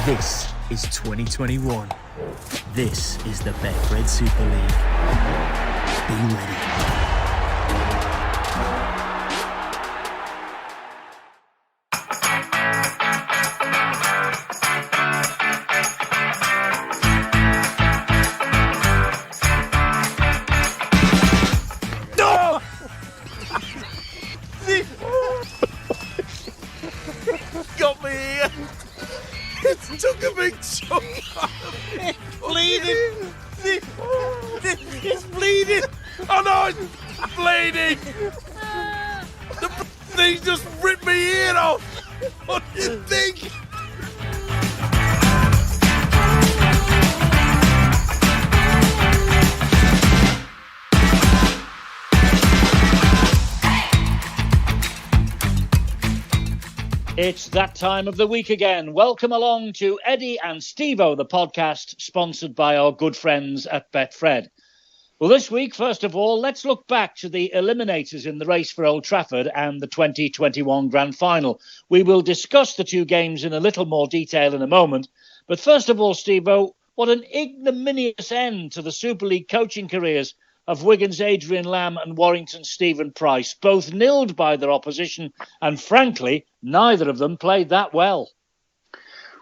This is 2021. This is the Betfred Super League. Be ready. Got me here. It took a big chunk out of me. Bleeding. It's bleeding. Oh no, it's bleeding. The thing just ripped me ear off. What do you think? It's that time of the week again. Welcome along to Eddie and Stevo, the podcast sponsored by our good friends at Betfred. Well, this week, first of all, let's look back to the eliminators in the race for Old Trafford and the 2021 Grand Final. We will discuss the two games in a little more detail in a moment. But first of all, Stevo, what an ignominious end to the Super League coaching careers of Wigan's Adrian Lamb and Warrington's Stephen Price, both nilled by their opposition, and frankly, neither of them played that well.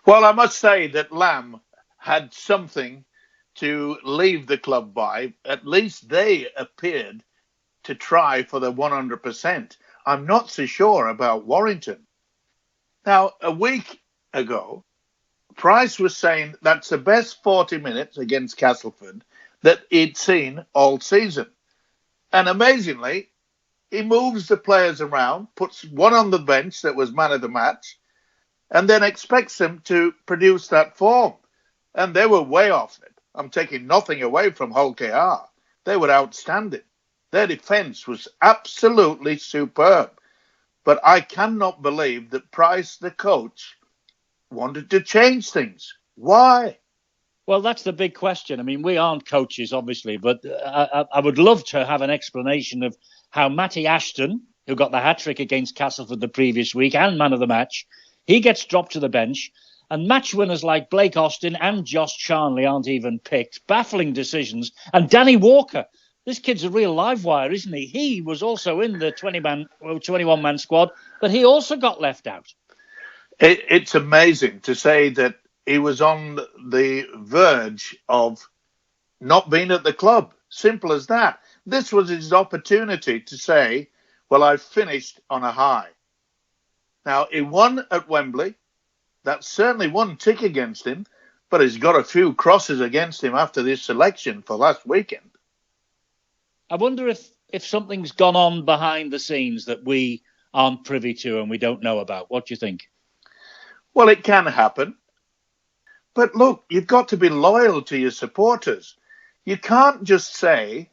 Well, I must say that Lamb had something to leave the club by. At least they appeared to try for the 100%. I'm not so sure about Warrington. Now, a week ago, Price was saying that's the best 40 minutes against Castleford that he'd seen all season. And amazingly, he moves the players around, puts one on the bench that was man of the match, and then expects them to produce that form. And they were way off it. I'm taking nothing away from Hull KR. They were outstanding. Their defence was absolutely superb. But I cannot believe that Price, the coach, wanted to change things. Why? Well, that's the big question. I mean, we aren't coaches, obviously, but I would love to have an explanation of how Matty Ashton, who got the hat-trick against Castleford the previous week and man of the match, he gets dropped to the bench, and match winners like Blake Austin and Josh Charnley aren't even picked. Baffling decisions. And Danny Walker, this kid's a real live wire, isn't he? He was also in the 21-man squad, but he also got left out. It's amazing to say that he was on the verge of not being at the club. Simple as that. This was his opportunity to say, well, I've finished on a high. Now, he won at Wembley. That's certainly one tick against him, but he's got a few crosses against him after this selection for last weekend. I wonder if something's gone on behind the scenes that we aren't privy to and we don't know about. What do you think? Well, it can happen. But look, you've got to be loyal to your supporters. You can't just say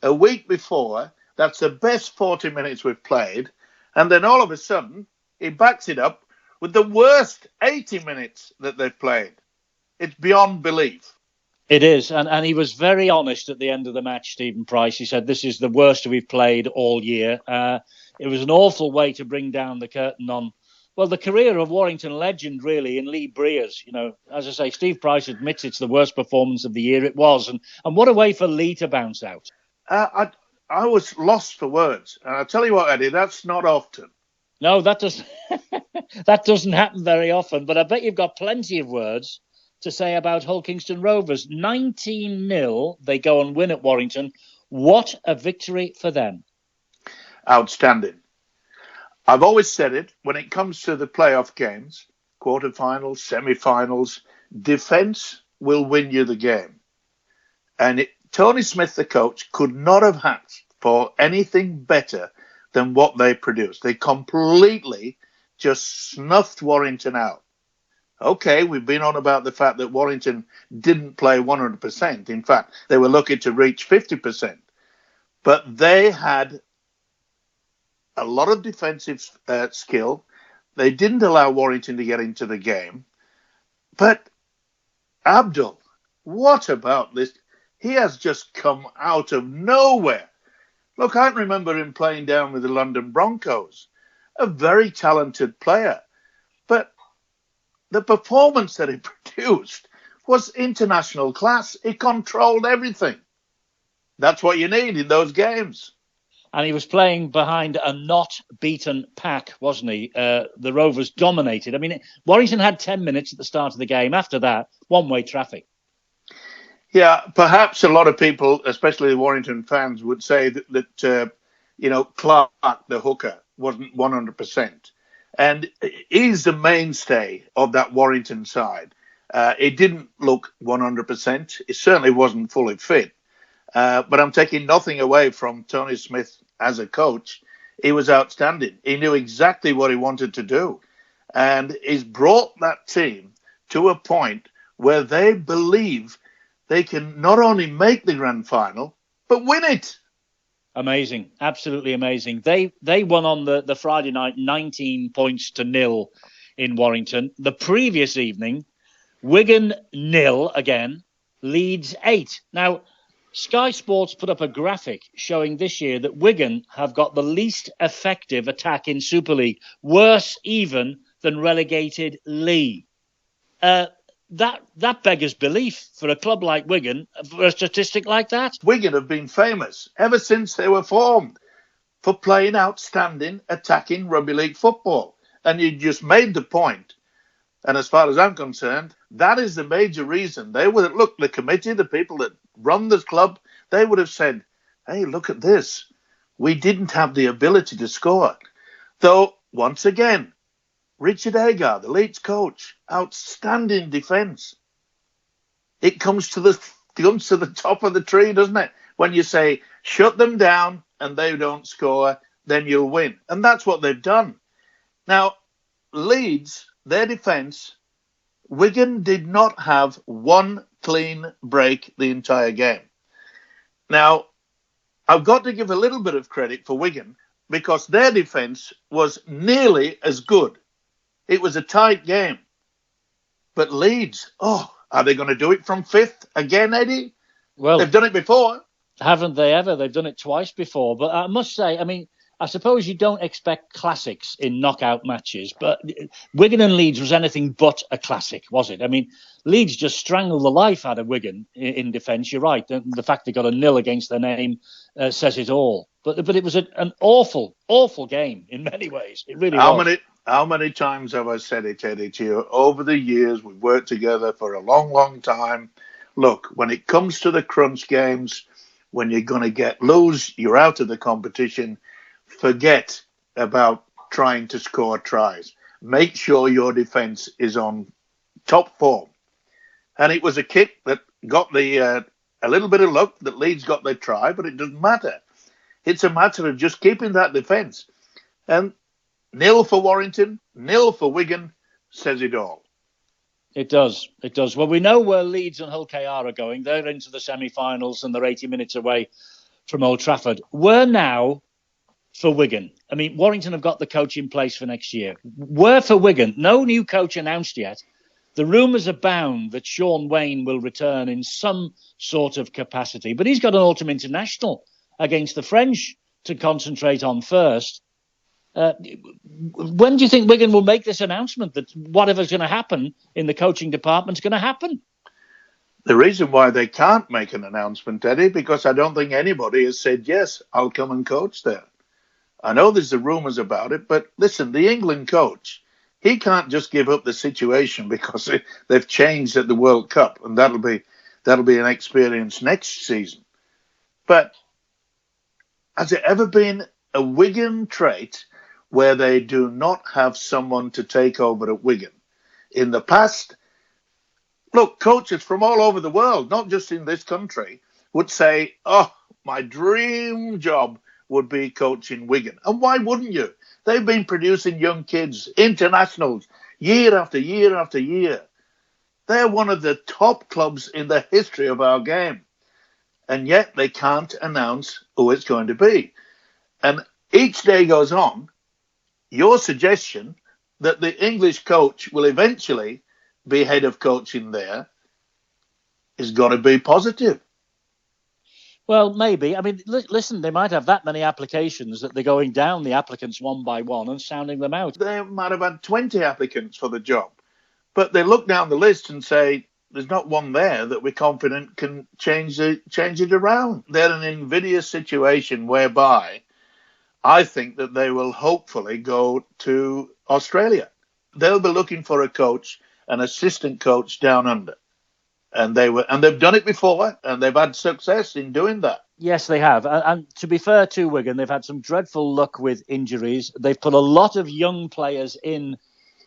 a week before, that's the best 40 minutes we've played, and then all of a sudden he backs it up with the worst 80 minutes that they've played. It's beyond belief. It is, and he was very honest at the end of the match, Stephen Price. He said, this is the worst we've played all year. It was an awful way to bring down the curtain on, well, the career of Warrington legend, really, in Lee Breers. You know, as I say, Steve Price admits it's the worst performance of the year. It was. And what a way for Lee to bounce out. I was lost for words. And I'll tell you what, Eddie, that's not often. No, that doesn't happen very often. But I bet you've got plenty of words to say about Hull Kingston Rovers. 19-0, they go and win at Warrington. What a victory for them. Outstanding. I've always said it, when it comes to the playoff games, quarterfinals, semi-finals, defence will win you the game. And Tony Smith, the coach, could not have asked for anything better than what they produced. They completely just snuffed Warrington out. Okay, we've been on about the fact that Warrington didn't play 100%. In fact, they were lucky to reach 50%. But they had a lot of defensive skill. They didn't allow Warrington to get into the game. But Abdul, what about this? He has just come out of nowhere. Look, I remember him playing down with the London Broncos. A very talented player. But the performance that he produced was international class. He controlled everything. That's what you need in those games. And he was playing behind a not beaten pack, wasn't he? The Rovers dominated. I mean, Warrington had 10 minutes at the start of the game. After that, one-way traffic. Yeah, perhaps a lot of people, especially the Warrington fans, would say that Clark, the hooker, wasn't 100%. And he's the mainstay of that Warrington side. It didn't look 100%. It certainly wasn't fully fit. But I'm taking nothing away from Tony Smith as a coach. He was outstanding. He knew exactly what he wanted to do. And he's brought that team to a point where they believe they can not only make the grand final, but win it. Amazing. Absolutely amazing. They won on the Friday night 19 points to 0 in Warrington. The previous evening, Wigan 0 again, Leeds 8. Now, Sky Sports put up a graphic showing this year that Wigan have got the least effective attack in Super League, worse even than relegated Lee. That beggars belief for a club like Wigan, for a statistic like that. Wigan have been famous ever since they were formed for playing outstanding attacking rugby league football. And you just made the point. And as far as I'm concerned, that is the major reason. They would have looked, the committee, the people that run this club, they would have said, hey, look at this. We didn't have the ability to score. Though, once again, Richard Agar, the Leeds coach, outstanding defence. It comes to the top of the tree, doesn't it? When you say, shut them down and they don't score, then you'll win. And that's what they've done. Now, Leeds, their defence, Wigan did not have one clean break the entire game. Now, I've got to give a little bit of credit for Wigan because their defence was nearly as good. It was a tight game. But Leeds, are they going to do it from fifth again, Eddie? Well, they've done it before. Haven't they ever? They've done it twice before. But I must say, I mean, I suppose you don't expect classics in knockout matches, but Wigan and Leeds was anything but a classic, was it? I mean, Leeds just strangled the life out of Wigan in defence. You're right. The fact they got a 0 against their name says it all. But it was an awful, awful game in many ways. It really was. How many times have I said it, Eddie, to you? Over the years, we've worked together for a long, long time. Look, when it comes to the crunch games, when you're going to lose, you're out of the competition. Forget about trying to score tries. Make sure your defence is on top form. And it was a kick that got a little bit of luck that Leeds got their try, but it doesn't matter. It's a matter of just keeping that defence. And 0 for Warrington, 0 for Wigan says it all. It does. It does. Well, we know where Leeds and Hull KR are going. They're into the semi-finals and they're 80 minutes away from Old Trafford. We're now for Wigan. I mean, Warrington have got the coach in place for next year. We're for Wigan. No new coach announced yet. The rumours abound that Sean Wayne will return in some sort of capacity, but he's got an autumn international against the French to concentrate on first. When do you think Wigan will make this announcement that whatever's going to happen in the coaching department is going to happen? The reason why they can't make an announcement, Eddie, because I don't think anybody has said, yes, I'll come and coach there. I know there's the rumours about it, but listen, the England coach, he can't just give up the situation because they've changed at the World Cup, and that'll be an experience next season. But has it ever been a Wigan trait where they do not have someone to take over at Wigan? In the past, look, coaches from all over the world, not just in this country, would say, my dream job would be coaching Wigan. And why wouldn't you? They've been producing young kids, internationals, year after year after year. They're one of the top clubs in the history of our game. And yet they can't announce who it's going to be. And each day goes on, your suggestion that the English coach will eventually be head of coaching there has got to be positive. Well, maybe. I mean, listen, they might have that many applications that they're going down the applicants one by one and sounding them out. They might have had 20 applicants for the job. But they look down the list and say, there's not one there that we're confident can change it around. They're in an invidious situation whereby I think that they will hopefully go to Australia. They'll be looking for a coach, an assistant coach down under. And they've done it before, and they've had success in doing that. Yes, they have. And to be fair to Wigan, they've had some dreadful luck with injuries. They've put a lot of young players in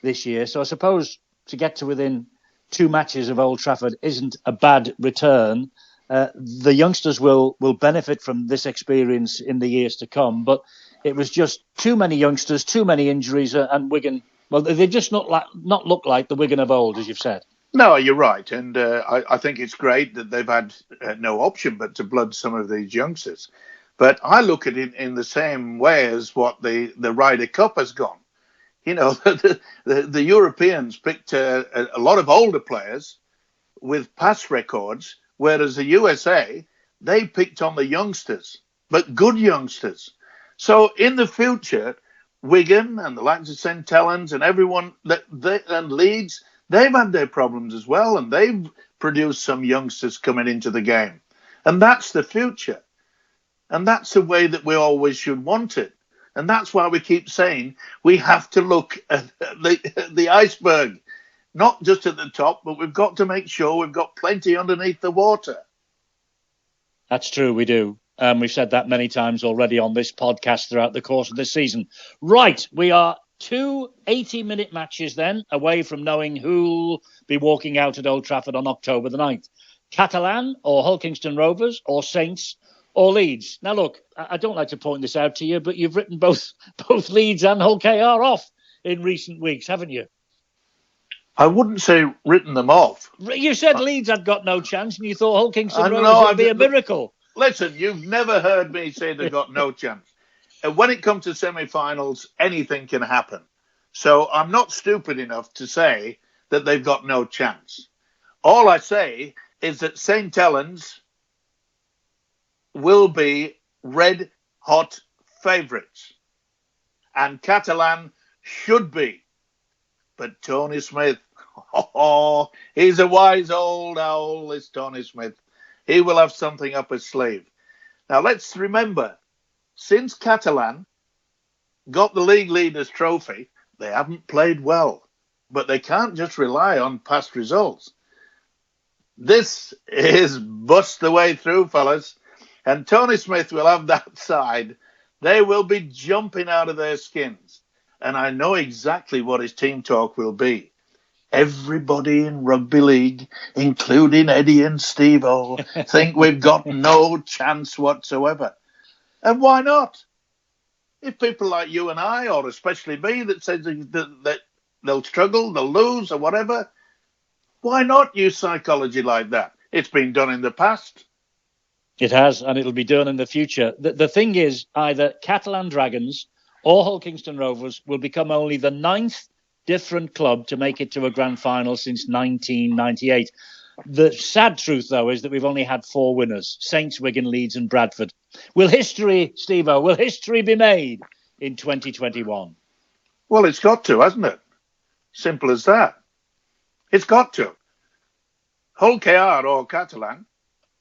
this year. So I suppose to get to within 2 matches of Old Trafford isn't a bad return. The youngsters will benefit from this experience in the years to come. But it was just too many youngsters, too many injuries, and Wigan, well, they just not look like the Wigan of old, as you've said. No, you're right. And I think it's great that they've had no option but to blood some of these youngsters. But I look at it in the same way as what the Ryder Cup has gone. You know, the Europeans picked a lot of older players with past records, whereas the USA, they picked on the youngsters, but good youngsters. So in the future, Wigan and the likes of St. Helens and everyone, and Leeds, they've had their problems as well, and they've produced some youngsters coming into the game. And that's the future. And that's the way that we always should want it. And that's why we keep saying we have to look at the iceberg, not just at the top, but we've got to make sure we've got plenty underneath the water. That's true, we do. We've said that many times already on this podcast throughout the course of this season. Right, we are 2 80-minute matches then away from knowing who'll be walking out at Old Trafford on October the 9th. Catalan or Hulkingston Rovers or Saints or Leeds. Now, look, I don't like to point this out to you, but you've written both Leeds and Hull KR off in recent weeks, haven't you? I wouldn't say written them off. You said Leeds had got no chance and you thought Hulkingston Rovers would be a miracle. Listen, you've never heard me say they've got no chance. And when it comes to semi-finals, anything can happen. So I'm not stupid enough to say that they've got no chance. All I say is that St. Helens will be red-hot favourites. And Catalan should be. But Tony Smith, he's a wise old owl, this Tony Smith. He will have something up his sleeve. Now, let's remember, since Catalan got the league leaders trophy, they haven't played well. But they can't just rely on past results. This is bust the way through, fellas. And Tony Smith will have that side. They will be jumping out of their skins. And I know exactly what his team talk will be. Everybody in rugby league, including Eddie and Stevo, think we've got no chance whatsoever. And why not? If people like you and I, or especially me, that says that they'll struggle, they'll lose, or whatever, why not use psychology like that? It's been done in the past. It has, and it'll be done in the future. The thing is, either Catalan Dragons or Hulkingston Rovers will become only the 9th different club to make it to a grand final since 1998. The sad truth, though, is that we've only had 4 winners: Saints, Wigan, Leeds and Bradford. Will history be made in 2021? Well, it's got to, hasn't it? Simple as that. It's got to. Hull KR or Catalan,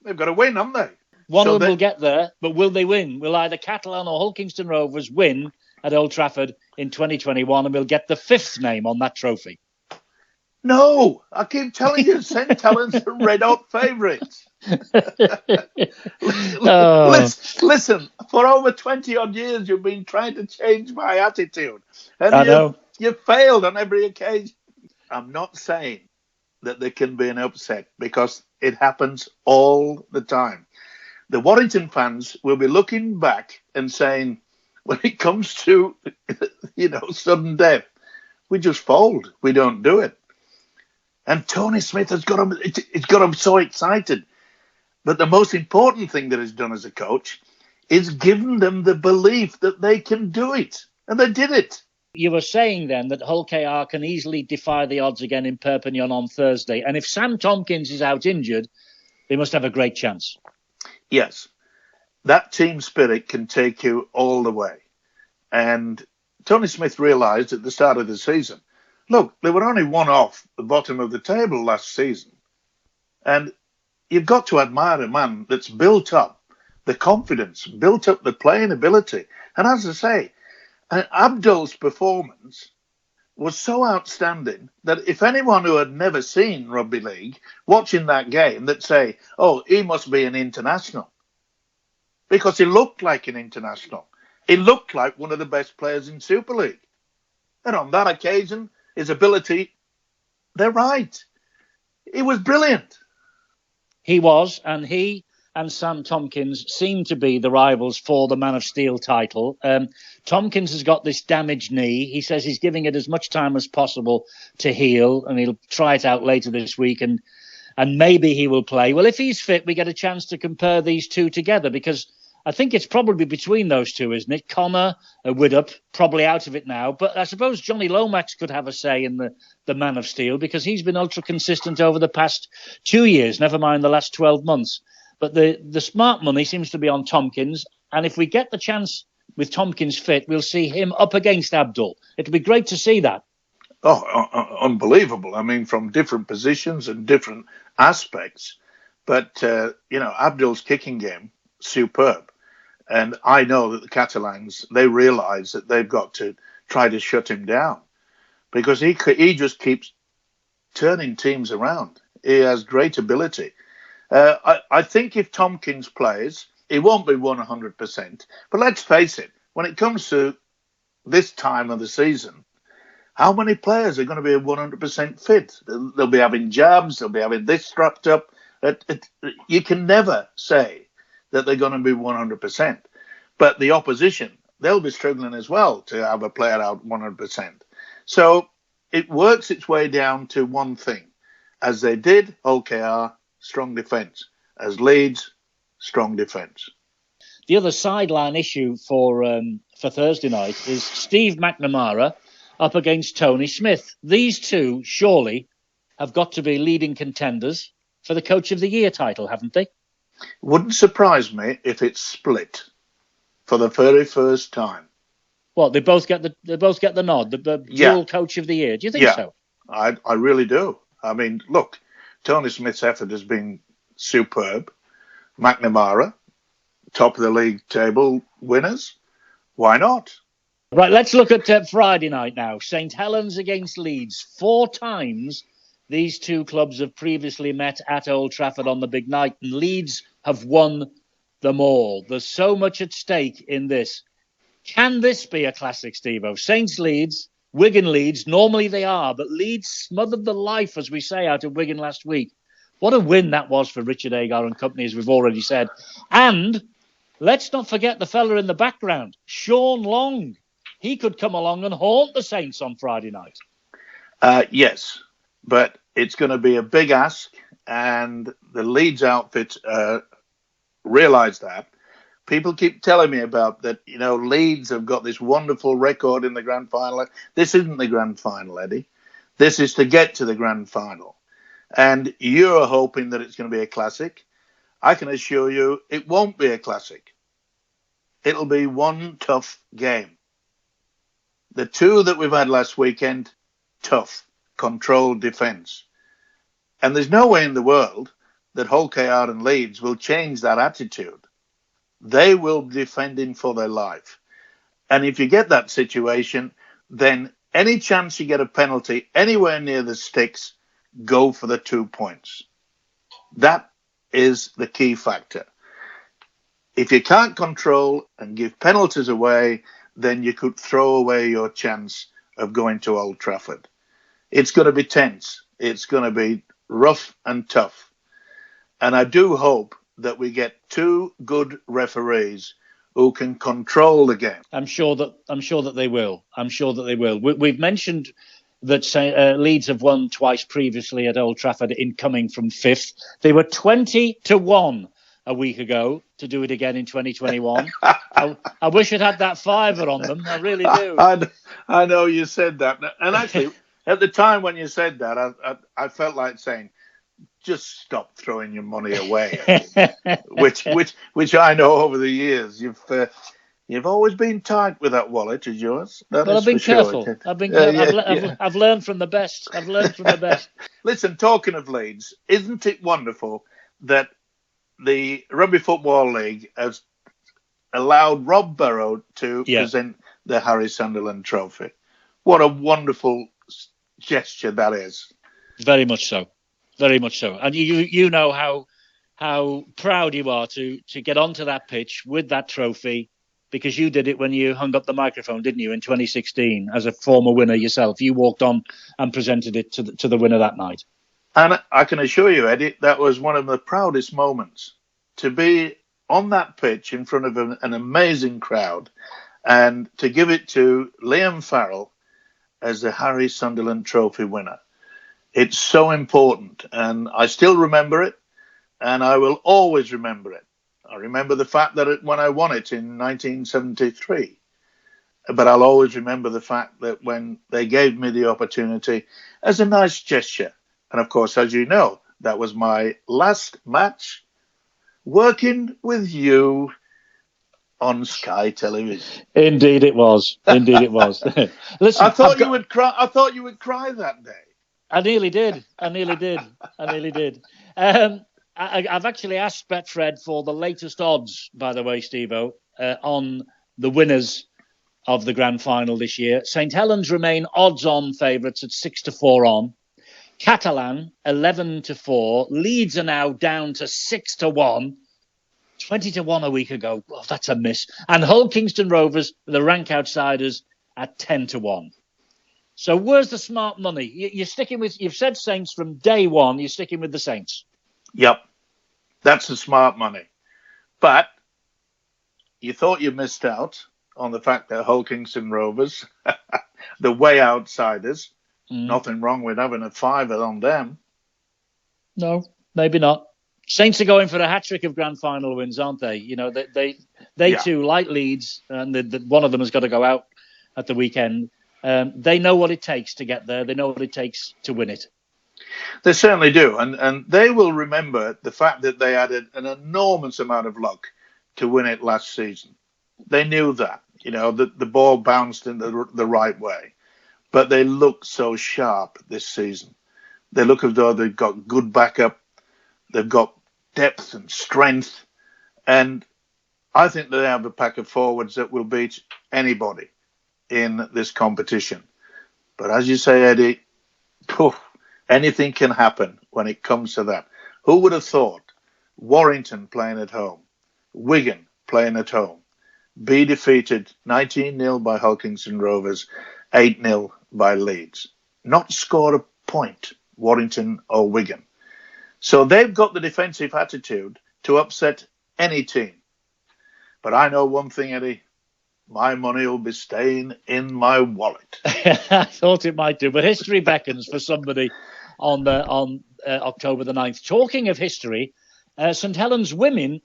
they've got to win, haven't they? One of them will get there, but will they win? Will either Catalan or Hulkingston Rovers win at Old Trafford in 2021 and we'll get the 5th name on that trophy? No, I keep telling you, St. Helens are red-hot favourites. Listen, for over 20-odd years, you've been trying to change my attitude. And I know. You've failed on every occasion. I'm not saying that there can be an upset because it happens all the time. The Warrington fans will be looking back and saying, when it comes to, sudden death, we just fold. We don't do it. And Tony Smith has got him. It's got him so excited. But the most important thing that he's done as a coach is given them the belief that they can do it, and they did it. You were saying then that Hull KR can easily defy the odds again in Perpignan on Thursday, and if Sam Tompkins is out injured, they must have a great chance. Yes, that team spirit can take you all the way. And Tony Smith realised at the start of the season Look, they were only one off the bottom of the table last season. And you've got to admire a man that's built up the confidence, built up the playing ability. And as I say, Abdul's performance was so outstanding that if anyone who had never seen rugby league watching that game, they'd say, oh, he must be an international. Because he looked like an international. He looked like one of the best players in Super League. And on that occasion, his ability, they're right. He was brilliant. He was, and he and Sam Tompkins seem to be the rivals for the Man of Steel title. Tompkins has got this damaged knee. He says he's giving it as much time as possible to heal, and he'll try it out later this week, and maybe he will play. Well, if he's fit, we get a chance to compare these two together, because I think it's probably between those two, isn't it? Connor Widdup, probably out of it now. But I suppose Johnny Lomax could have a say in the Man of Steel, because he's been ultra consistent over the past 2 years, never mind the last 12 months. But the smart money seems to be on Tompkins. And if we get the chance with Tompkins fit, we'll see him up against Abdul. It'll be great to see that. Oh, unbelievable. I mean, from different positions and different aspects. But, Abdul's kicking game, superb. And I know that the Catalans, they realise that they've got to try to shut him down, because he just keeps turning teams around. He has great ability. I think if Tompkins plays, he won't be 100%. But let's face it, when it comes to this time of the season, how many players are going to be 100% fit? They'll be having jabs, they'll be having this strapped up. You can never say that they're going to be 100%. But the opposition, they'll be struggling as well to have a player out 100%. So it works its way down to one thing. As they did, OKR, strong defence. As Leeds, strong defence. The other sideline issue for Thursday night is Steve McNamara up against Tony Smith. These two, surely, have got to be leading contenders for the Coach of the Year title, haven't they? Wouldn't surprise me if it's split for the very first time. What, they both get the nod, the dual Coach of the Year? Do you think so? I really do. I mean, look, Tony Smith's effort has been superb. McNamara, top of the league table winners. Why not? Right, let's look at Friday night now. St Helens against Leeds. 4 times these two clubs have previously met at Old Trafford on the big night, and Leeds have won them all. There's so much at stake in this. Can this be a classic, Stevo? Saints Leeds, Wigan Leeds, normally they are, but Leeds smothered the life, as we say, out of Wigan last week. What a win that was for Richard Agar and company, as we've already said. And let's not forget the fella in the background, Sean Long. He could come along and haunt the Saints on Friday night. Yes, but it's going to be a big ask, and the Leeds outfit realise that. People keep telling me about that, Leeds have got this wonderful record in the grand final. This isn't the grand final, Eddie. This is to get to the grand final. And you're hoping that it's going to be a classic. I can assure you it won't be a classic. It'll be one tough game. The two that we've had last weekend, tough, controlled defence. And there's no way in the world that Hull KR and Leeds will change that attitude. They will be defending for their life. And if you get that situation, then any chance you get a penalty anywhere near the sticks, go for the 2 points. That is the key factor. If you can't control and give penalties away, then you could throw away your chance of going to Old Trafford. It's going to be tense. It's going to be rough and tough. And I do hope that we get 2 good referees who can control the game. I'm sure that they will. We've mentioned that Leeds have won twice previously at Old Trafford in coming from 5th. They were 20-1 a week ago to do it again in 2021. I wish I'd had that fiver on them. I really do. I know you said that. And actually, at the time when you said that, I felt like saying, just stop throwing your money away. which I know over the years You've always been tight with that wallet, is yours? That Well, is I've been for sure. careful. I've been careful. Yeah. I've learned from the best. I've learned from the best. Listen, talking of Leeds, isn't it wonderful that the Rugby Football League has allowed Rob Burrow to Yeah. present the Harry Sunderland Trophy? What a wonderful gesture that is. Very much so. Very much so. And you know how proud you are to get onto that pitch with that trophy, because you did it when you hung up the microphone, didn't you, in 2016 as a former winner yourself? You walked on and presented it to the winner that night. And I can assure you, Eddie, that was one of the proudest moments, to be on that pitch in front of an amazing crowd and to give it to Liam Farrell as the Harry Sunderland Trophy winner. It's so important, and I still remember it, and I will always remember it. I remember the fact that when I won it in 1973, but I'll always remember the fact that when they gave me the opportunity as a nice gesture, and of course, as you know, that was my last match working with you on Sky Television. Indeed it was. Indeed it was. Listen, I thought you would cry. I thought you would cry that day. I nearly did. I've actually asked Betfred for the latest odds, by the way, Stevo, on the winners of the grand final this year. St Helens remain odds-on favourites at 6-4 on. Catalan 11-4. Leeds are now down to 6-1. 20-1 a week ago. Oh, that's a miss. And Hull Kingston Rovers, the rank outsiders, at 10-1. So where's the smart money? You're sticking with, you've said Saints from day one, you're sticking with the Saints. Yep, that's the smart money. But you thought you missed out on the fact that Hull Kingston Rovers, the way outsiders, nothing wrong with having a fiver on them. No, maybe not. Saints are going for a hat-trick of grand final wins, aren't they? You know, they too, like Leeds, and one of them has got to go out at the weekend. They know what it takes to get there. They know what it takes to win it. They certainly do. And they will remember the fact that they had an enormous amount of luck to win it last season. They knew that, you know, the ball bounced in the right way. But they look so sharp this season. They look as though they've got good backup. They've got depth and strength. And I think they have a pack of forwards that will beat anybody in this competition. But as you say, Eddie, anything can happen when it comes to that. Who would have thought Warrington playing at home, Wigan playing at home, be defeated 19-0 by Hull Kingston Rovers, 8-0 by Leeds, not score a point, Warrington or Wigan. So they've got the defensive attitude to upset any team. But I know one thing, Eddie, my money will be staying in my wallet. I thought it might do, but history beckons for somebody on October the 9th. Talking of history, St Helens women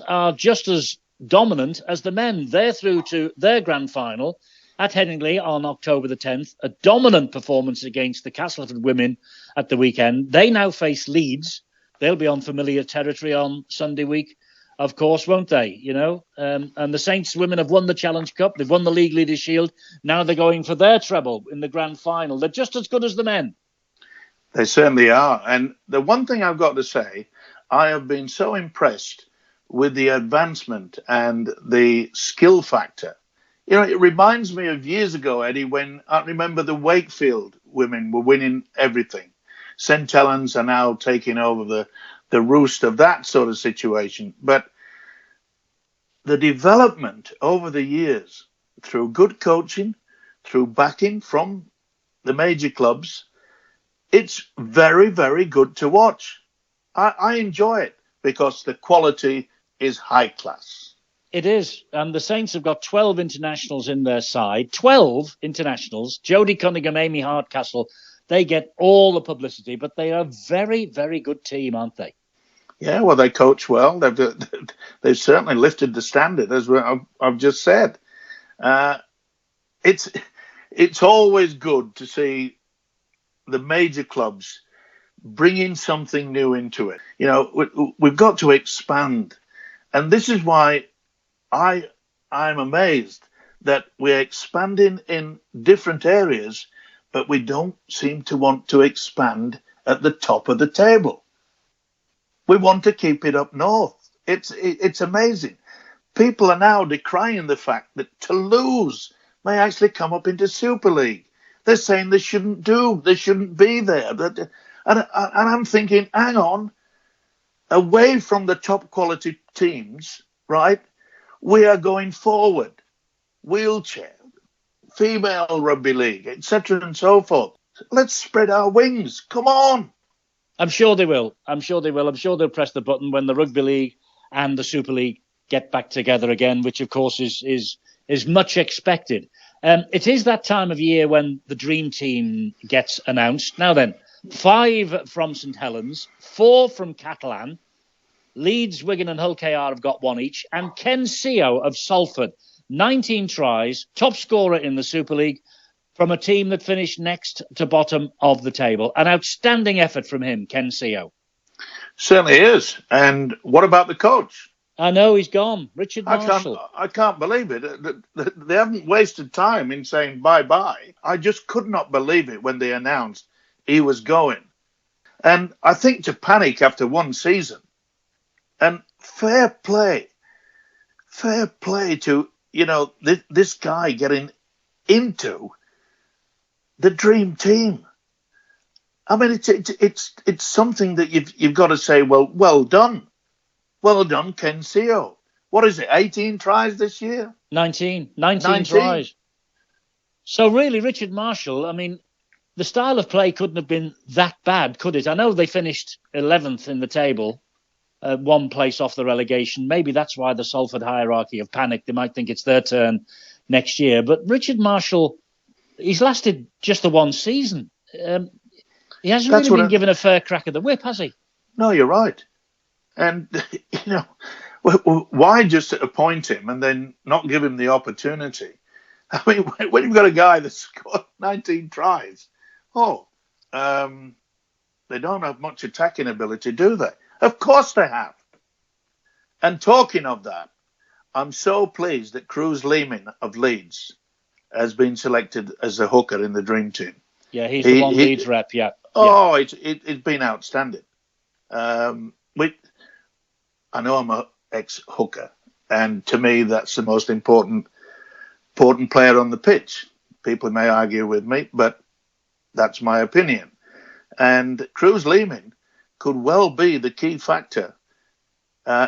are just as dominant as the men. They're through to their grand final at Headingley on October the 10th. A dominant performance against the Castleford women at the weekend. They now face Leeds. They'll be on familiar territory on Sunday week, of course, won't they? You know, and the Saints women have won the Challenge Cup. They've won the League Leaders' Shield. Now they're going for their treble in the grand final. They're just as good as the men. They certainly are. And the one thing I've got to say, I have been so impressed with the advancement and the skill factor. You know, it reminds me of years ago, Eddie, when I remember the Wakefield women were winning everything. St Helens are now taking over the roost of that sort of situation. But the development over the years, through good coaching, through backing from the major clubs, it's very, very good to watch. I enjoy it because the quality is high class. It is. And the Saints have got 12 internationals in their side. 12 internationals. Jodie Cunningham, Amy Hardcastle. They get all the publicity, but they are a very, very good team, aren't they? Yeah, well, they coach well. They've certainly lifted the standard, as I've just said. It's always good to see the major clubs bringing something new into it. You know, we've got to expand. And this is why I I'm amazed that we're expanding in different areas, but we don't seem to want to expand at the top of the table. We want to keep it up north. It's amazing. People are now decrying the fact that Toulouse may actually come up into Super League. They're saying they shouldn't be there. And I'm thinking, hang on, away from the top quality teams, right? We are going forward. Wheelchair, female rugby league, etc. and so forth. Let's spread our wings. Come on. I'm sure they will. I'm sure they'll press the button when the Rugby League and the Super League get back together again, which of course is much expected. It is that time of year when the dream team gets announced. Now then, 5 from St Helens, 4 from Catalan, Leeds, Wigan and Hull KR have got 1 each, and Ken Seo of Salford, 19 tries, top scorer in the Super League, from a team that finished next to bottom of the table. An outstanding effort from him, Ken Seo. Certainly is. And what about the coach? I know he's gone, Richard Marshall. I can't believe it. They haven't wasted time in saying bye-bye. I just could not believe it when they announced he was going. And I think to panic after 1 season. And fair play to, this guy getting into the dream team. I mean, it's something that you've got to say, well done. Well done, Ken Seo. What is it, 18 tries this year? 19 tries. So really, Richard Marshall, I mean, the style of play couldn't have been that bad, could it? I know they finished 11th in the table, 1 place off the relegation. Maybe that's why the Salford hierarchy have panicked. They might think it's their turn next year. But Richard Marshall, he's lasted just the 1 season. He hasn't really been given a fair crack of the whip, has he? No, you're right. And, why just appoint him and then not give him the opportunity? I mean, when you've got a guy that's scored 19 tries, they don't have much attacking ability, do they? Of course they have. And talking of that, I'm so pleased that Cruz Lehman of Leeds has been selected as a hooker in the dream team. Yeah, he's the one Leeds rep, yeah. Oh, it's been outstanding. I know I'm an ex-hooker, and to me, that's the most important player on the pitch. People may argue with me, but that's my opinion. And Cruz Lehman could well be the key factor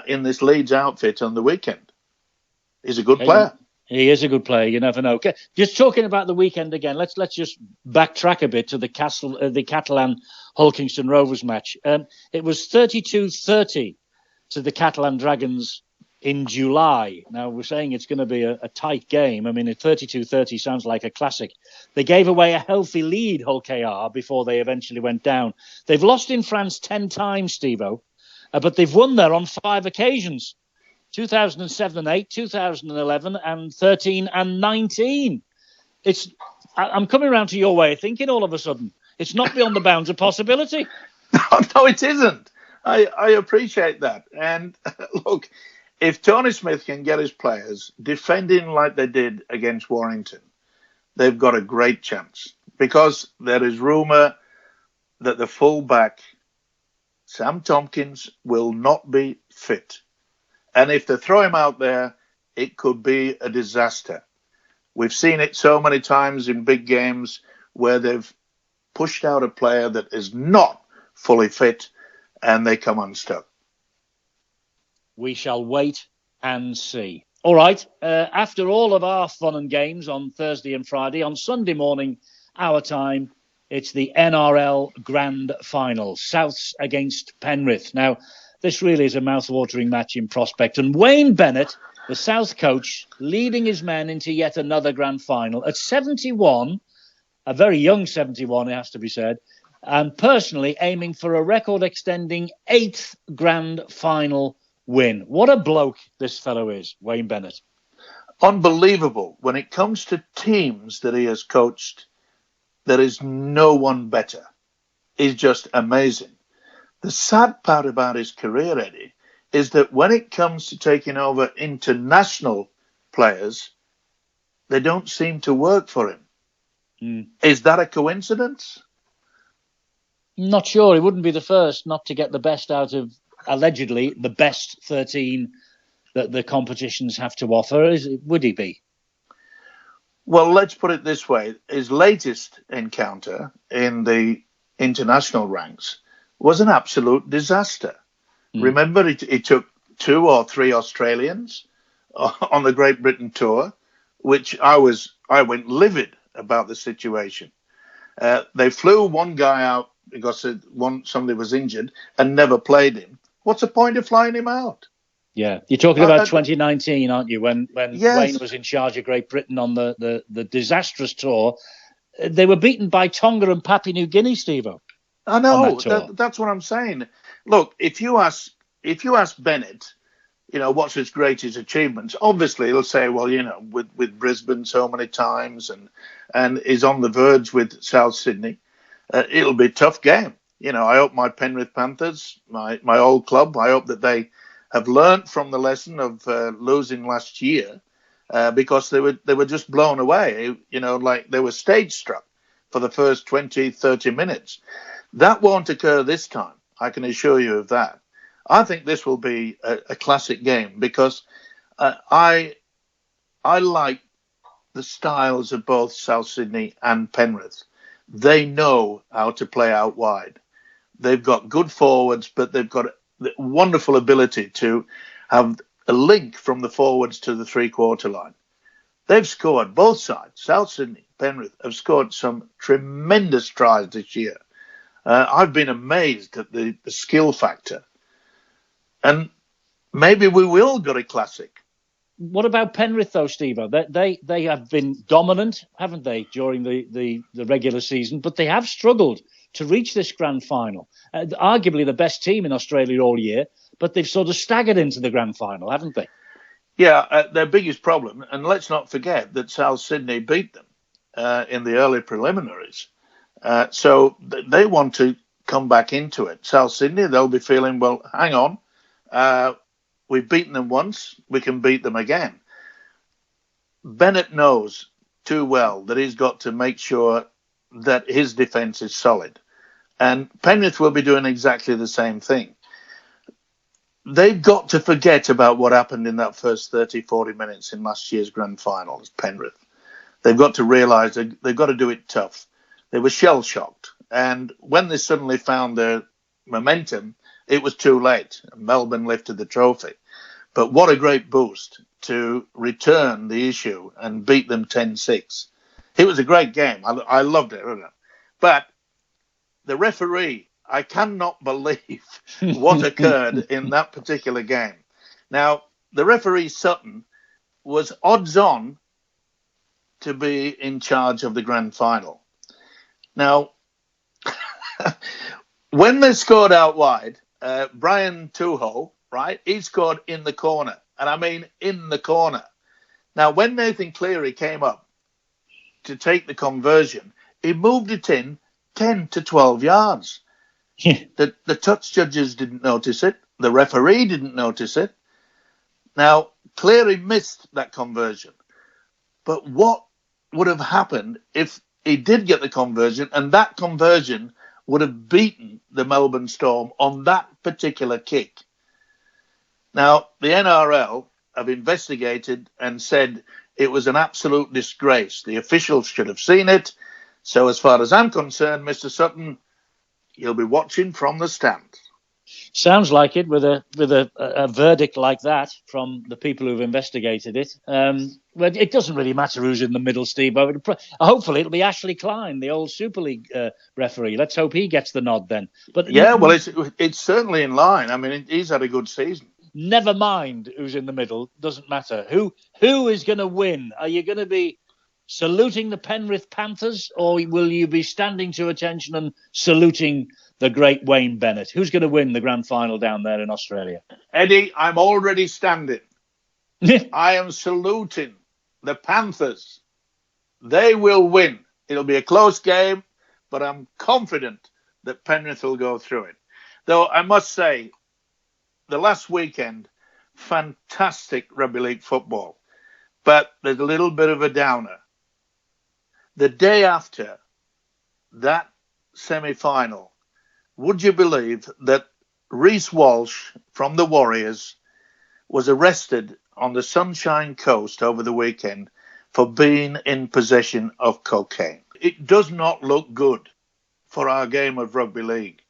in this Leeds outfit on the weekend. He's a good player. He is a good player. You never know. Okay. Just talking about the weekend again, let's just backtrack a bit to the Catalan Hull Kingston Rovers match. It was 32-30 to the Catalan Dragons in July. Now, we're saying it's going to be a tight game. I mean, at 32-30 sounds like a classic. They gave away a healthy lead, Hull KR, before they eventually went down. They've lost in France 10 times, Stevo, but they've won there on 5 occasions. 2007 and 8, 2011 and 13 and 19. I'm coming around to your way of thinking all of a sudden. It's not beyond the bounds of possibility. No, it isn't. I appreciate that. And look, if Tony Smith can get his players defending like they did against Warrington, they've got a great chance. Because there is rumour that the full-back, Sam Tompkins, will not be fit. And if they throw him out there, it could be a disaster. We've seen it so many times in big games where they've pushed out a player that is not fully fit and they come unstuck. We shall wait and see. All right. After all of our fun and games on Thursday and Friday, on Sunday morning, our time, it's the NRL Grand Final. Souths against Penrith. Now, this really is a mouth-watering match in prospect. And Wayne Bennett, the South coach, leading his men into yet another Grand Final at 71, a very young 71, it has to be said, and personally aiming for a record-extending 8th Grand Final win. What a bloke this fellow is, Wayne Bennett. Unbelievable. When it comes to teams that he has coached, there is no one better. He's just amazing. The sad part about his career, Eddie, is that when it comes to taking over international players, they don't seem to work for him. Mm. Is that a coincidence? Not sure. He wouldn't be the first not to get the best out of, allegedly, the best 13 that the competitions have to offer. Would he be? Well, let's put it this way. His latest encounter in the international ranks was an absolute disaster. Remember, he took 2 or 3 Australians on the Great Britain tour, which I went livid about the situation. They flew one guy out because somebody was injured and never played him. What's the point of flying him out? Yeah, you're talking about 2019, aren't you? When yes. Wayne was in charge of Great Britain on the disastrous tour. They were beaten by Tonga and Papua New Guinea, Stevo. I know, that's what I'm saying. Look, if you ask Bennett, what's his greatest achievements, obviously he'll say, well, with Brisbane so many times and is on the verge with South Sydney, it'll be a tough game. I hope my Penrith Panthers, my old club, I hope that they have learnt from the lesson of losing last year because they were just blown away, like they were stage struck for the first 20, 30 minutes. That won't occur this time. I can assure you of that. I think this will be a classic game because I like the styles of both South Sydney and Penrith. They know how to play out wide. They've got good forwards, but they've got the wonderful ability to have a link from the forwards to the three-quarter line. They've scored, both sides, South Sydney, Penrith, have scored some tremendous tries this year. I've been amazed at the skill factor. And maybe we will get a classic. What about Penrith, though, Steve? They have been dominant, haven't they, during the regular season, but they have struggled to reach this grand final. Arguably the best team in Australia all year, but they've sort of staggered into the grand final, haven't they? Yeah, their biggest problem, and let's not forget that South Sydney beat them in the early preliminaries. So they want to come back into it. South Sydney, they'll be feeling, well, hang on, we've beaten them once, we can beat them again. Bennett knows too well that he's got to make sure that his defence is solid. And Penrith will be doing exactly the same thing. They've got to forget about what happened in that first 30, 40 minutes in last year's grand final as Penrith. They've got to realise they've got to do it tough. They were shell-shocked. And when they suddenly found their momentum, it was too late. Melbourne lifted the trophy. But what a great boost to return the issue and beat them 10-6. It was a great game. I loved it. But the referee, I cannot believe what occurred in that particular game. Now, the referee, Sutton, was odds on to be in charge of the grand final. Now, when they scored out wide, Brian Tuho, right, he scored in the corner. And I mean in the corner. Now, when Nathan Cleary came up to take the conversion, he moved it in 10 to 12 yards. The touch judges didn't notice it. The referee didn't notice it. Now, Cleary missed that conversion. But what would have happened if he did get the conversion and that conversion would have beaten the Melbourne Storm on that particular kick? Now, the NRL have investigated and said it was an absolute disgrace. The officials should have seen it. So as far as I'm concerned, Mr. Sutton, you'll be watching from the stands. Sounds like it with a verdict like that from the people who've investigated it. Well, it doesn't really matter who's in the middle, Steve. Hopefully it'll be Ashley Klein, the old Super League referee. Let's hope he gets the nod then. But yeah, well, it's certainly in line. I mean, he's had a good season. Never mind who's in the middle. Doesn't matter. Who is going to win? Are you going to be saluting the Penrith Panthers, or will you be standing to attention and saluting the great Wayne Bennett? Who's going to win the grand final down there in Australia? Eddie, I'm already standing. I am saluting the Panthers. They will win. It'll be a close game, but I'm confident that Penrith will go through it. Though I must say, the last weekend, fantastic rugby league football. But there's a little bit of a downer. The day after that semi-final, would you believe that Reece Walsh from the Warriors was arrested on the Sunshine Coast over the weekend for being in possession of cocaine? It does not look good for our game of rugby league.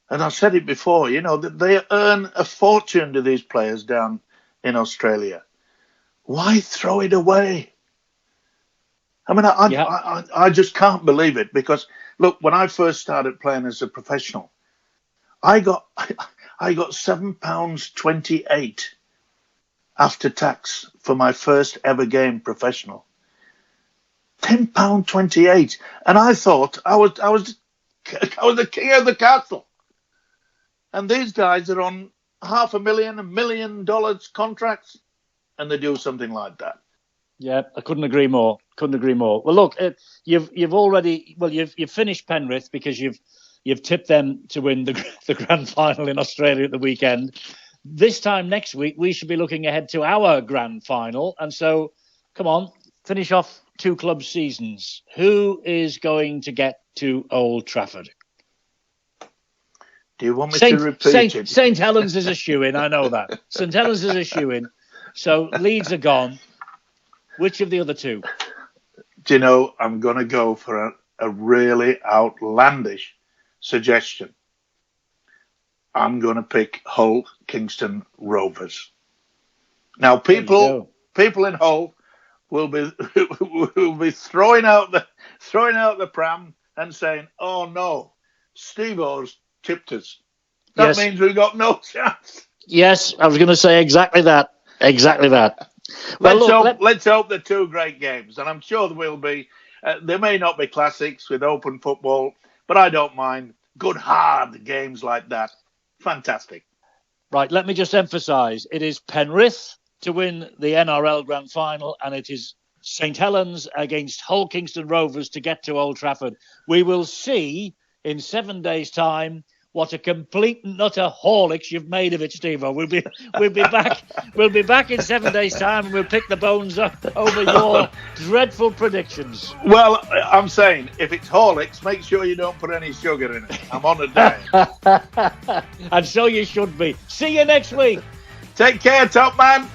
And I've said it before, you know, that they earn a fortune to these players down in Australia. Why throw it away? I mean, I just can't believe it because, look, when I first started playing as a professional, I got £7.28 after tax for my first ever game professional. £10.28, and I thought I was the king of the castle. And these guys are on $500,000, $1 million contracts, and they do something like that. Yeah, I couldn't agree more. Well, look, you've finished Penrith because you've tipped them to win the grand final in Australia at the weekend. This time next week, we should be looking ahead to our grand final. And so, come on, finish off two club seasons. Who is going to get to Old Trafford? Do you want me to repeat it? St Helens is a shoo-in, I know that. St Helens is a shoo-in. So Leeds are gone. Which of the other two? Do you know, I'm going to go for a really outlandish suggestion. I'm going to pick Hull Kingston Rovers. Now, people in Hull will be throwing out the pram and saying, "Oh no, Stevo's tipped us. That means we've got no chance." Yes, I was going to say exactly that. Well, let's hope they're two great games, and I'm sure there will be. There may not be classics with open football, but I don't mind good hard games like that. Fantastic. Right, let me just emphasise, it is Penrith to win the NRL Grand Final, and it is St Helens against Hull Kingston Rovers to get to Old Trafford. We will see in 7 days' time what a complete and utter Horlicks you've made of it, Stevo. We'll be back. We'll be back in 7 days' time, and we'll pick the bones up over your dreadful predictions. Well, I'm saying if it's Horlicks, make sure you don't put any sugar in it. I'm on a diet. And so you should be. See you next week. Take care, top man.